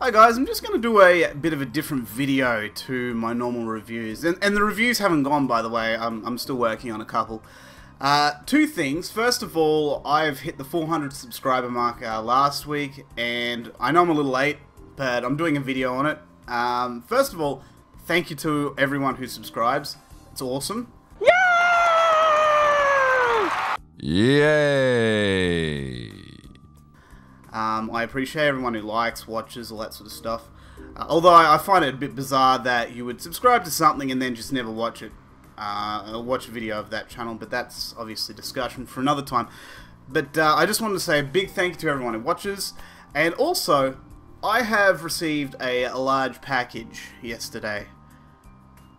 Hi guys, I'm just going to do a bit of a different video to my normal reviews. And the reviews haven't gone, by the way. I'm still working on a couple. Two things. First of all, I've hit the 400 subscriber mark last week, and I know I'm a little late, but I'm doing a video on it. First of all, thank you to everyone who subscribes. It's awesome. Yay! I appreciate everyone who likes, watches, all that sort of stuff. Although I find it a bit bizarre that you would subscribe to something and then just never watch it. Watch a video of that channel, but that's obviously discussion for another time. But I just wanted to say a big thank you to everyone who watches. And also, I have received a large package yesterday,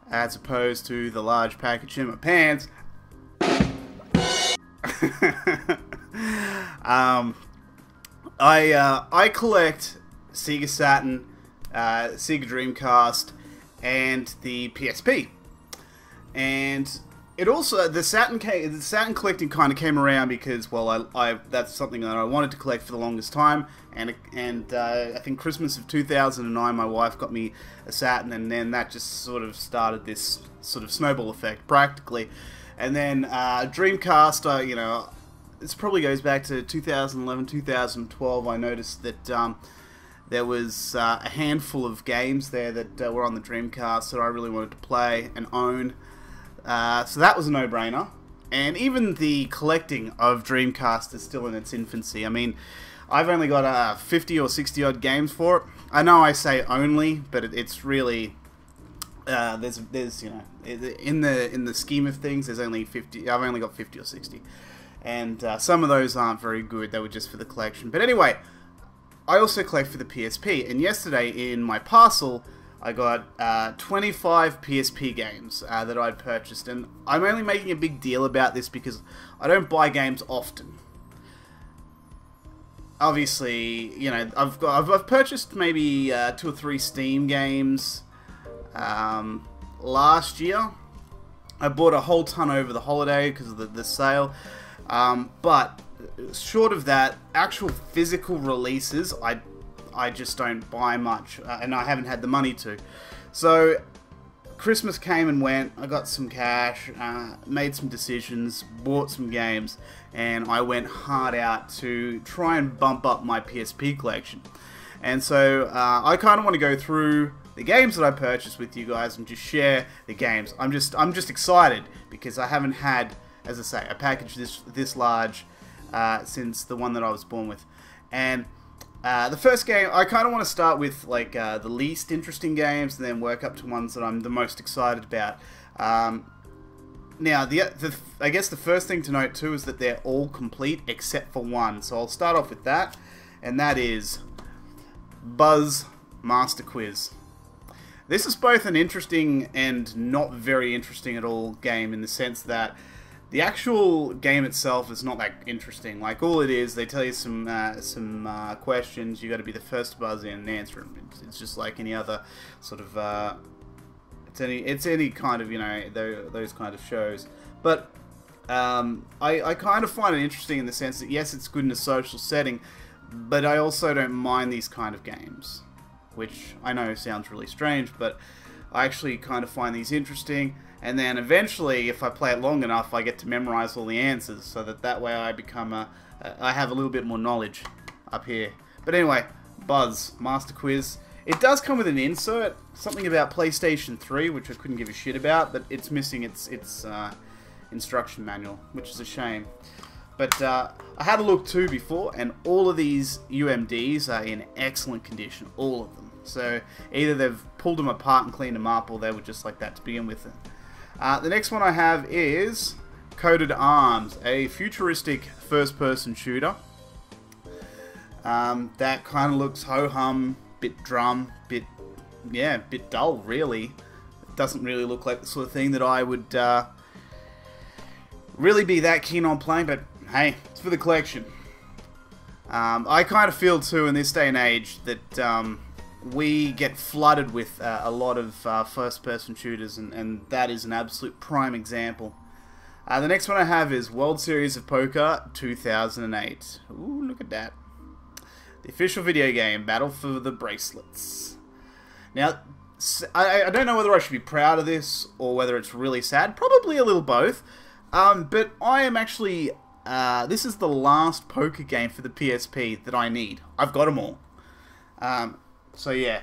as opposed to the large package in my pants. I collect Sega Saturn, Sega Dreamcast, and the PSP. And it also, the Saturn collecting kind of came around because, well, that's something that I wanted to collect for the longest time, and I think Christmas of 2009 my wife got me a Saturn, and then that just sort of started this sort of snowball effect practically. And then Dreamcast, you know, this probably goes back to 2011, 2012. I noticed that there was a handful of games there that were on the Dreamcast that I really wanted to play and own. So that was a no-brainer. And even the collecting of Dreamcast is still in its infancy. I mean, I've only got 50 or 60 odd games for it. I know I say only, but it's really there's you know, in the scheme of things, there's only 50. I've only got 50 or 60, and some of those aren't very good. They were just for the collection. But anyway, I also collect for the PSP, and yesterday in my parcel I got 25 PSP games that I'd purchased, and I'm only making a big deal about this because I don't buy games often. Obviously, you know, I've purchased maybe 2 or 3 Steam games. Last year, I bought a whole ton over the holiday because of the sale. But short of that, actual physical releases, I just don't buy much, and I haven't had the money to. So Christmas came and went. I got some cash, made some decisions, bought some games, and I went hard out to try and bump up my PSP collection. And so I kind of want to go through the games that I purchased with you guys and just share the games. I'm just excited because I haven't had, as I say, a package this large since the one that I was born with. And the first game, I kind of want to start with like the least interesting games and then work up to ones that I'm the most excited about. Now, I guess the first thing to note too is that they're all complete except for one. So I'll start off with that, and that is Buzz Master Quiz. This is both an interesting and not very interesting at all game, in the sense that the actual game itself is not that interesting. Like, all it is, they tell you some questions. You got to be the first to buzz in and answer them. It's just like any other sort of it's any kind of, you know, those kind of shows. But I kind of find it interesting in the sense that yes, it's good in a social setting, but I also don't mind these kind of games, which I know sounds really strange, but I actually kind of find these interesting. And then eventually, if I play it long enough, I get to memorize all the answers, so that way I become I have a little bit more knowledge up here. But anyway, Buzz Master Quiz. It does come with an insert, something about PlayStation 3, which I couldn't give a shit about, but it's missing its instruction manual, which is a shame. But I had a look too before, and all of these UMDs are in excellent condition, all of them. So either they've pulled them apart and cleaned them up, or they were just like that to begin with. The next one I have is Coded Arms, a futuristic first-person shooter. That kind of looks ho-hum, bit drum, bit dull, really. It doesn't really look like the sort of thing that I would really be that keen on playing, but hey, it's for the collection. I kind of feel too in this day and age that we get flooded with a lot of first-person shooters, and that is an absolute prime example. The next one I have is World Series of Poker 2008. Ooh, look at that. The official video game, Battle for the Bracelets. Now, I don't know whether I should be proud of this or whether it's really sad. Probably a little both. But I am actually... this is the last poker game for the PSP that I need. I've got them all. So yeah.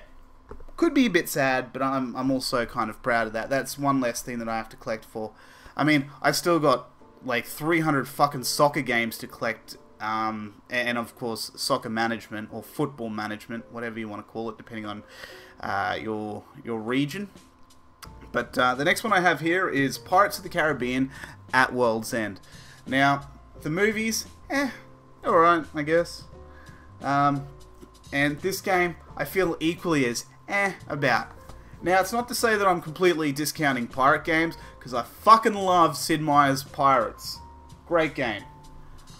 Could be a bit sad, but I'm also kind of proud of that. That's one less thing that I have to collect for. I mean, I've still got like 300 fucking soccer games to collect, and of course soccer management or football management, whatever you want to call it, depending on your region. But the next one I have here is Pirates of the Caribbean at World's End. Now, the movies, alright, I guess. And this game, I feel equally as about. Now, it's not to say that I'm completely discounting pirate games, because I fucking love Sid Meier's Pirates. Great game.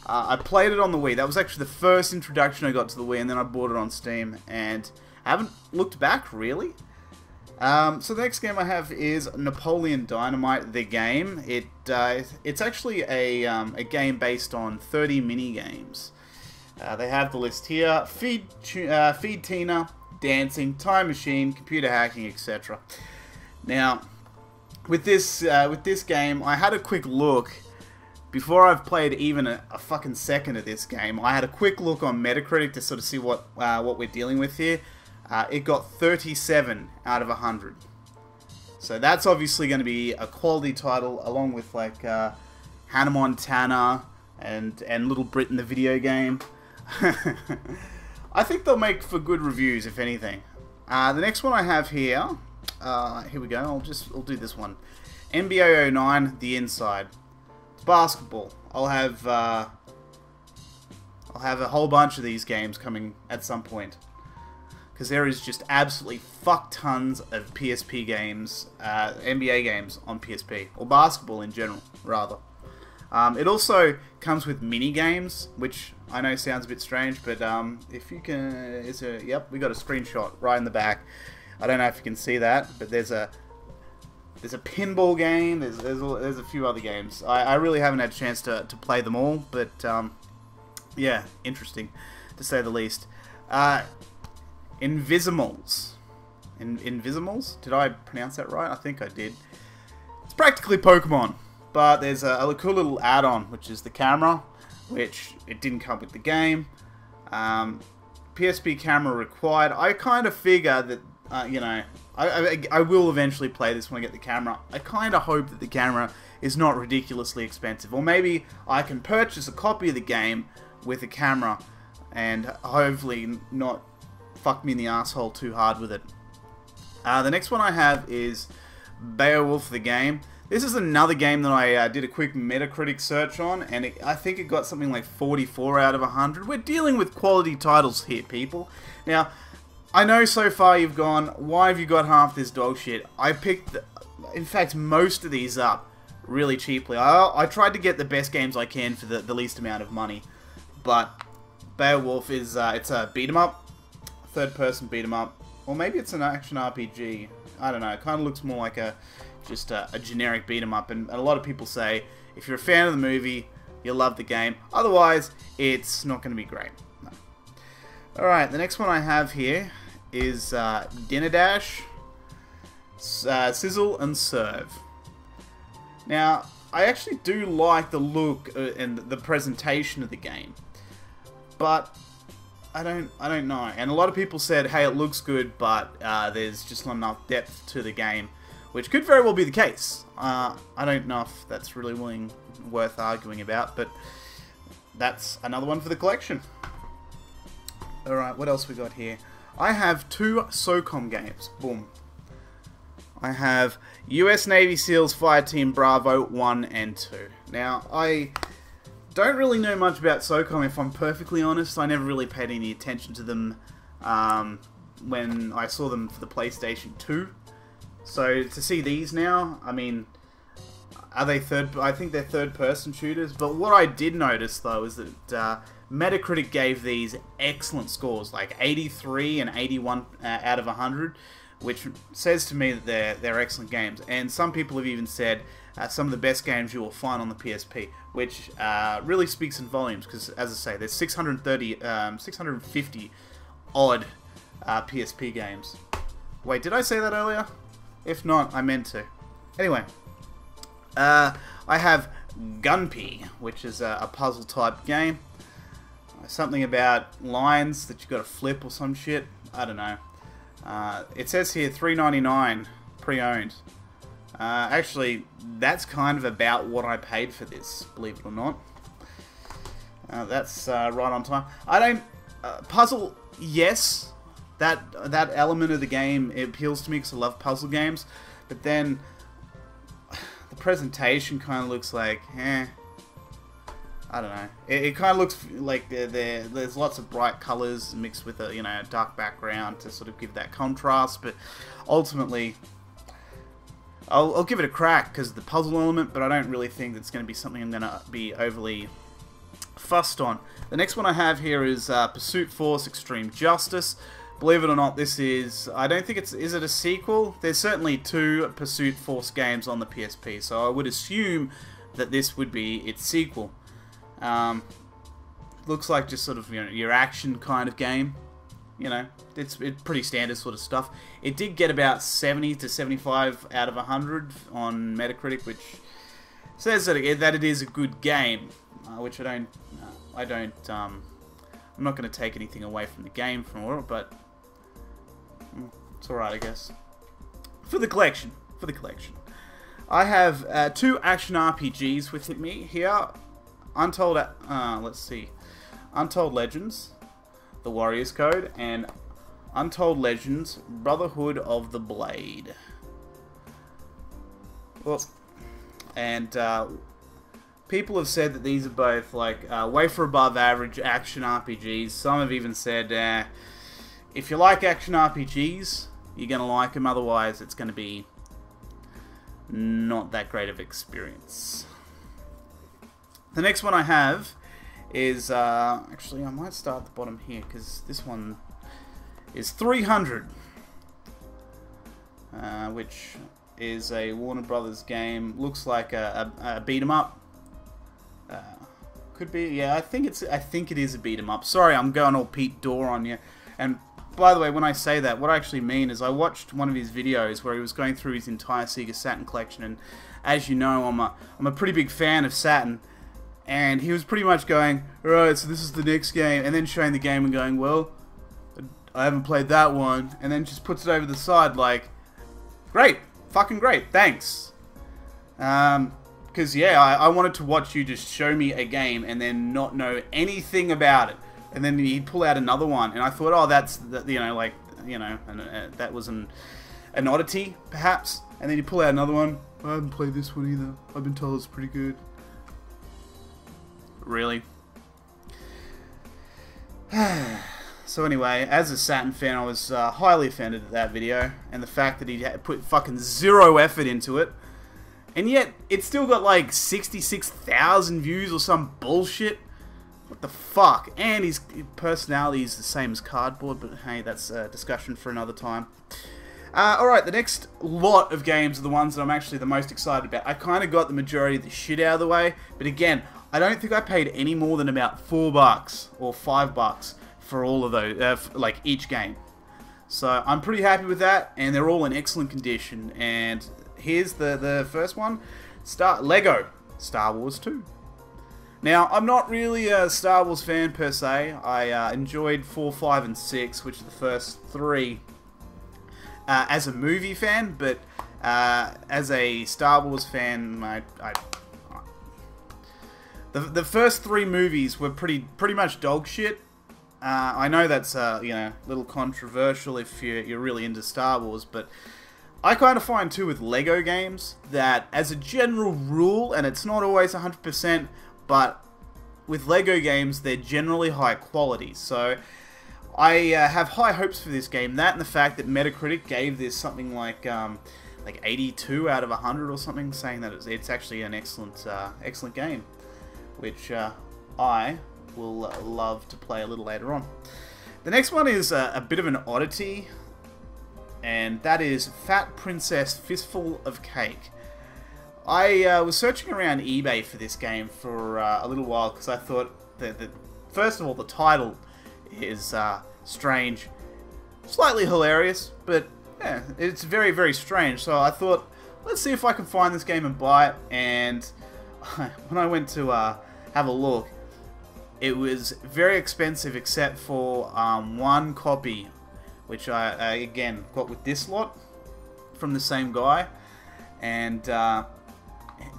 I played it on the Wii. That was actually the first introduction I got to the Wii, and then I bought it on Steam, and I haven't looked back, really. So the next game I have is Napoleon Dynamite, the game. It's actually a game based on 30 mini-games. They have the list here. Feed Tina, dancing, time machine, computer hacking, etc. Now, with this game, I had a quick look before I've played even a fucking second of this game. I had a quick look on Metacritic to sort of see what we're dealing with here. It got 37 out of 100. So that's obviously going to be a quality title, along with like Hannah Montana and Little Britain the video game. I think they'll make for good reviews, if anything. The next one I have here, here we go. I'll do this one. NBA 09, The Inside. It's basketball. I'll have a whole bunch of these games coming at some point, because there is just absolutely fuck tons of PSP games, NBA games on PSP, or basketball in general, rather. It also comes with mini games, which I know sounds a bit strange, but if you can, yep, we got a screenshot right in the back. I don't know if you can see that, but there's a pinball game. There's a few other games. I really haven't had a chance to play them all, but yeah, interesting to say the least. Invisimals. Invisimals? Did I pronounce that right? I think I did. It's practically Pokemon. But there's a cool little add-on, which is the camera, which it didn't come with the game. PSP camera required. I kind of figure that, you know, I will eventually play this when I get the camera. I kind of hope that the camera is not ridiculously expensive. Or maybe I can purchase a copy of the game with a camera and hopefully not fuck me in the asshole too hard with it. The next one I have is Beowulf the game. This is another game that I did a quick Metacritic search on, and I think it got something like 44 out of 100. We're dealing with quality titles here, people. Now, I know so far you've gone, why have you got half this dog shit? I picked, in fact, most of these up really cheaply. I tried to get the best games I can for the least amount of money, but Beowulf is, it's a beat-em-up, third-person beat-em-up, or maybe it's an action RPG. I don't know, it kind of looks more like just a generic beat-em-up, and a lot of people say if you're a fan of the movie, you'll love the game. Otherwise, it's not going to be great. No. Alright, the next one I have here is Dinner Dash, Sizzle and Serve. Now, I actually do like the look and the presentation of the game, but I don't know. And a lot of people said, hey, it looks good, but there's just not enough depth to the game, which could very well be the case. I don't know if that's really worth arguing about, but that's another one for the collection. Alright, what else we got here? I have two SOCOM games. Boom. I have US Navy SEALs Fireteam Bravo 1 and 2. Now, I don't really know much about SOCOM, if I'm perfectly honest. I never really paid any attention to them when I saw them for the PlayStation 2. So to see these now, I mean, are they I think they're third-person shooters. But what I did notice though is that Metacritic gave these excellent scores, like 83 and 81 out of 100. which says to me that they're excellent games. And some people have even said some of the best games you will find on the PSP, which really speaks in volumes, because, as I say, there's 650 odd PSP games. Wait, did I say that earlier? If not, I meant to. Anyway, I have Gunpei, which is a puzzle type game. Something about lines that you got to flip or some shit. I don't know. It says here $3.99 pre-owned. Actually, that's kind of about what I paid for this, believe it or not. That's right on time. I don't... puzzle, yes. That element of the game, it appeals to me because I love puzzle games. But then, the presentation kind of looks like, I don't know. It kind of looks like there's lots of bright colors mixed with a, you know, a dark background to sort of give that contrast. But ultimately, I'll give it a crack because of the puzzle element, but I don't really think that's going to be something I'm going to be overly fussed on. The next one I have here is Pursuit Force Extreme Justice. Believe it or not, this is... I don't think it's... Is it a sequel? There's certainly 2 Pursuit Force games on the PSP, so I would assume that this would be its sequel. Looks like just sort of, you know, your action kind of game. You know, it's pretty standard sort of stuff. It did get about 70 to 75 out of 100 on Metacritic, which says that it is a good game, which I'm not going to take anything away from the game from it, but it's alright, I guess. For the collection. I have 2 action RPGs with me here. Untold Legends, The Warrior's Code, and Untold Legends, Brotherhood of the Blade. Well, and people have said that these are both like way for above average action RPGs. Some have even said, if you like action RPGs, you're gonna like them. Otherwise, it's gonna be not that great of experience. The next one I have is, actually I might start at the bottom here, because this one is 300, which is a Warner Brothers game. Looks like a beat 'em up. Could be, yeah. I think it is a beat 'em up. Sorry, I'm going all Pete Dorr on you. And by the way, when I say that, what I actually mean is I watched one of his videos where he was going through his entire Sega Saturn collection, and as you know, I'm a pretty big fan of Saturn. And he was pretty much going, alright, so this is the next game, and then showing the game and going, well, I haven't played that one, and then just puts it over the side like, great, fucking great, thanks. Because, yeah, I wanted to watch you just show me a game and then not know anything about it. And then he'd pull out another one, and I thought, oh, that's, you know, like, you know, that was an oddity, perhaps. And then he'd pull out another one, I haven't played this one either, I've been told it's pretty good. Really? So anyway, as a Saturn fan, I was highly offended at that video, and the fact that he had put fucking 0 effort into it, and yet it still got like 66,000 views or some bullshit. What the fuck? And his personality is the same as Cardboard, but hey, that's a discussion for another time. Alright, the next lot of games are the ones that I'm actually the most excited about. I kind of got the majority of the shit out of the way, but again, I don't think I paid any more than about $4 or $5 for all of those, like each game. So I'm pretty happy with that, and they're all in excellent condition. And here's the first one, Lego Star Wars 2. Now, I'm not really a Star Wars fan per se. I enjoyed 4, 5, and 6, which are the first 3, as a movie fan, but as a Star Wars fan, the first 3 movies were pretty much dog shit. I know that's you know, a little controversial if you're really into Star Wars, but I kind of find too with Lego games that as a general rule, and it's not always 100%, but with Lego games they're generally high quality. So I have high hopes for this game. That and the fact that Metacritic gave this something like 82 out of 100 or something, saying that it's actually an excellent excellent game, which I will love to play a little later on. The next one is a bit of an oddity. and that is Fat Princess Fistful of Cake. I was searching around eBay for this game for a little while because I thought that, first of all, the title is strange, slightly hilarious, but yeah, it's very, very strange. So I thought, let's see if I can find this game and buy it. And when I went to have a look, it was very expensive except for one copy, which I again got with this lot from the same guy. And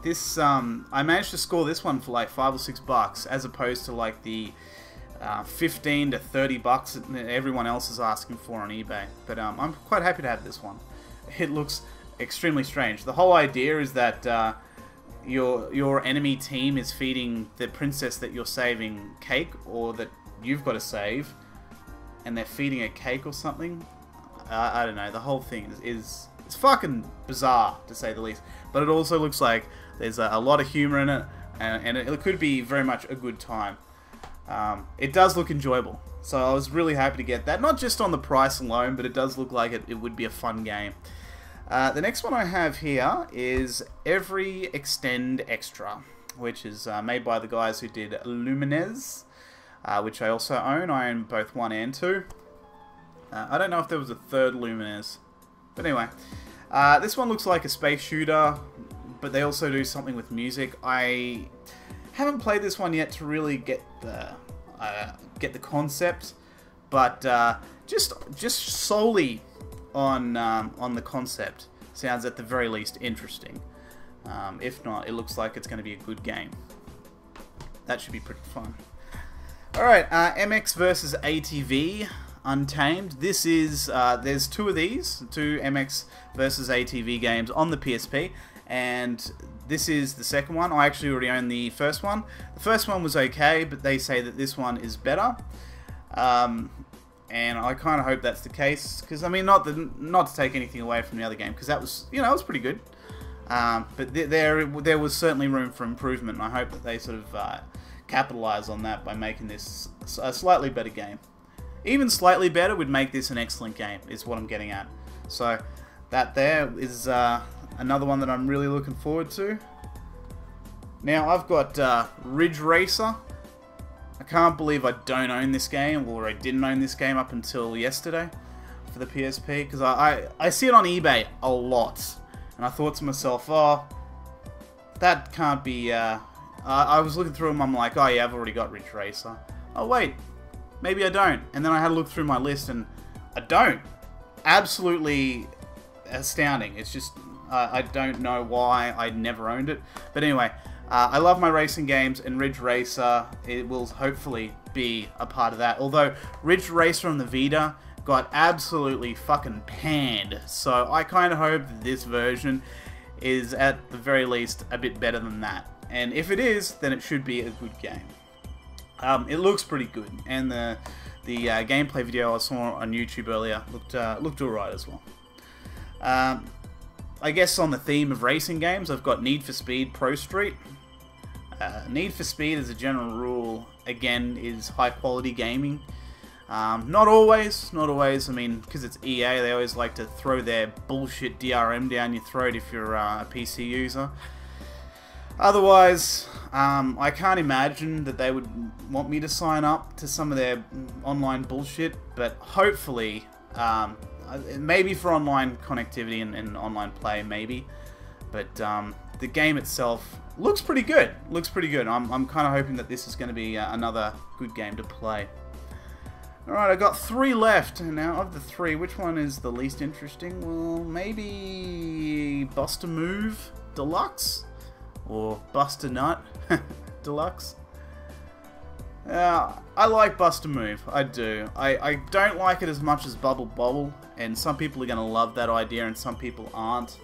this I managed to score this one for like $5 or $6 as opposed to like the 15 to 30 bucks that everyone else is asking for on eBay. But I'm quite happy to have this one. It looks extremely strange. The whole idea is that your enemy team is feeding the princess that you're saving cake, or that you've got to save, and they're feeding a cake or something. I don't know. The whole thing is it's fucking bizarre, to say the least. But it also looks like there's a lot of humor in it, and it could be very much a good time. It does look enjoyable, so I was really happy to get that. Not just on the price alone, but it does look like it would be a fun game. The next one I have here is Every Extend Extra, which is made by the guys who did Lumines, which I also own. I own both 1 and 2. I don't know if there was a third Lumines, but anyway. This one looks like a space shooter, but they also do something with music. I haven't played this one yet to really get the concept, but just solely on the concept sounds at the very least interesting. If not, it looks like it's going to be a good game. That should be pretty fun. Alright, MX versus ATV Untamed. This is, there's two of these, two MX versus ATV games on the PSP, and this is the second one. I actually already own the first one. The first one was okay, but they say that this one is better. And I kind of hope that's the case, because I mean, not to take anything away from the other game, because that was, you know, it was pretty good. But there was certainly room for improvement, and I hope that they sort of capitalize on that by making this a slightly better game. Even slightly better would make this an excellent game, is what I'm getting at. So that there is another one that I'm really looking forward to. Now I've got Ridge Racer. I can't believe I don't own this game, or I didn't own this game up until yesterday for the PSP, because I see it on eBay a lot, and I thought to myself, oh, that can't be, I was looking through them, I'm like, oh yeah, I've already got Ridge Racer. Oh wait, maybe I don't. And then I had to look through my list, and I don't. Absolutely astounding. It's just, I don't know why I never owned it. But anyway, I love my racing games, and Ridge Racer, it will hopefully be a part of that. Although, Ridge Racer on the Vita got absolutely fucking panned. So I kind of hope that this version is, at the very least, a bit better than that. And if it is, then it should be a good game. It looks pretty good, and the gameplay video I saw on YouTube earlier looked alright as well. I guess on the theme of racing games, I've got Need for Speed Pro Street. Need for Speed, as a general rule, again, is high quality gaming. Not always. I mean, because it's EA, they always like to throw their bullshit DRM down your throat if you're a PC user. Otherwise, I can't imagine that they would want me to sign up to some of their online bullshit, but hopefully, maybe for online connectivity and online play, maybe. But the game itself looks pretty good. I'm kind of hoping that this is going to be another good game to play. Alright, I got 3 left. Now, of the 3, which one is the least interesting? Well, maybe Bust-A-Move Deluxe? Or Bust-A-Nut Deluxe? I like Bust-A-Move. I do. I don't like it as much as Bubble Bobble, and some people are going to love that idea and some people aren't.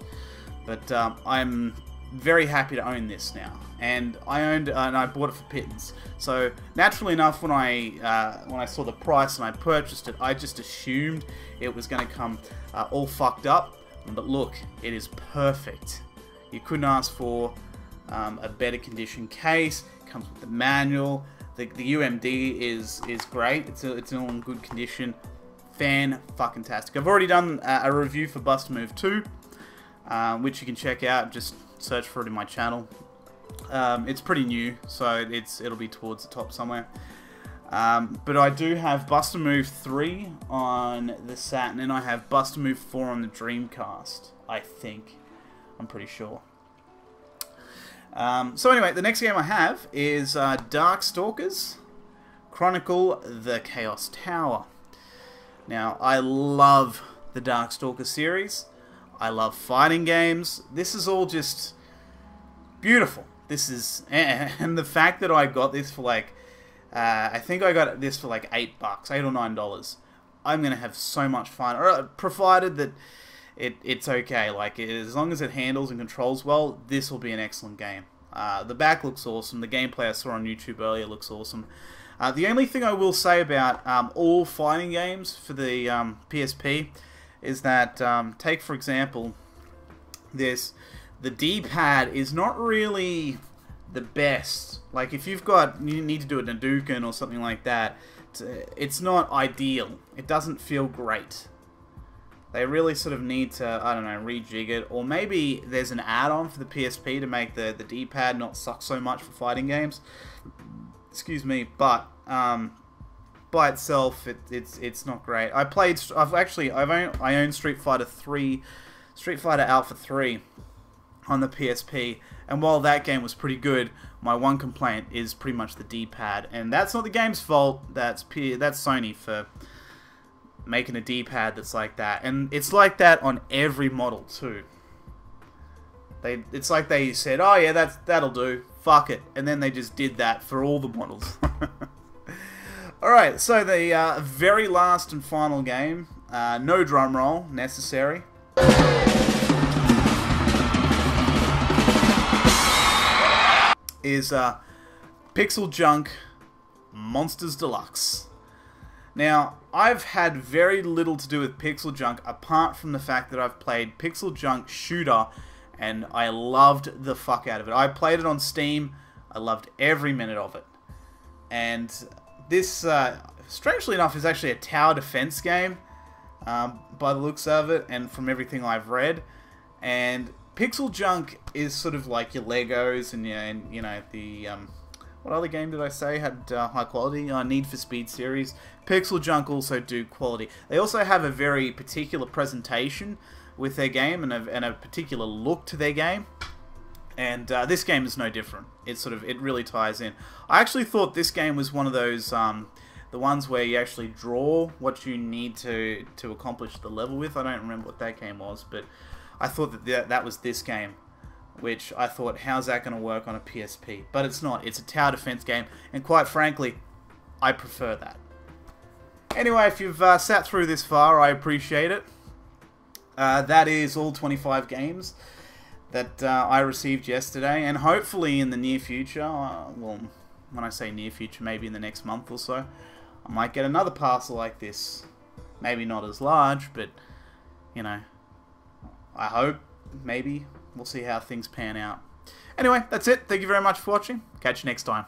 But I'm very happy to own this now. And I owned and I bought it for pittance. So naturally enough, when I saw the price and I purchased it, I just assumed it was going to come all fucked up. But look, it is perfect. You couldn't ask for a better condition case. It comes with the manual. The UMD is great. It's all in good condition. fan-fucking-tastic. I've already done a review for Bust-A-Move 2, which you can check out. Just search for it in my channel. It's pretty new, so it'll be towards the top somewhere. But I do have Bust-A-Move 3 on the Saturn, and I have Bust-A-Move 4 on the Dreamcast, I think. I'm pretty sure. So anyway, the next game I have is Darkstalkers Chronicle: The Chaos Tower. Now, I love the Darkstalkers series. I love fighting games. This is all just beautiful. This is, and the fact that I got this for like, I think I got this for like $8, $8 or $9. I'm gonna have so much fun, provided that it's okay. Like, as long as it handles and controls well, this will be an excellent game. The back looks awesome. The gameplay I saw on YouTube earlier looks awesome. The only thing I will say about all fighting games for the PSP is that, take for example this, the D-pad is not really the best. Like, if you need to do a Hadouken or something like that, it's not ideal. It doesn't feel great. They really sort of need to, I don't know, rejig it. Or maybe there's an add-on for the PSP to make the D-pad not suck so much for fighting games. Excuse me, but by itself, it's not great. I own Street Fighter 3, Street Fighter Alpha 3 on the PSP, and while that game was pretty good, my one complaint is pretty much the D-pad, and that's not the game's fault. That's Sony for making a D-pad that's like that, and it's like that on every model too. It's like they said, oh yeah, that'll do, fuck it, and then they just did that for all the models. Alright, so the very last and final game, no drum roll necessary. Is Pixel Junk Monsters Deluxe. Now, I've had very little to do with Pixel Junk apart from the fact that I've played Pixel Junk Shooter and I loved the fuck out of it. I played it on Steam. I loved every minute of it. And this, strangely enough, is actually a tower defense game by the looks of it and from everything I've read. And Pixel Junk is sort of like your Legos and you know the what other game did I say had high quality? Need for Speed series. Pixel Junk also do quality. They also have a very particular presentation with their game and a particular look to their game. And this game is no different. It really ties in. I actually thought this game was one of those the ones where you actually draw what you need to accomplish the level with. I don't remember what that game was, but I thought that was this game, which I thought, how's that going to work on a PSP? But it's not. It's a tower defense game, and quite frankly, I prefer that. Anyway, if you've sat through this far, I appreciate it. That is all 25 games that I received yesterday, and hopefully in the near future, well, when I say near future, maybe in the next month or so, I might get another parcel like this. Maybe not as large, but, you know, I hope, maybe. We'll see how things pan out. Anyway, that's it. Thank you very much for watching. Catch you next time.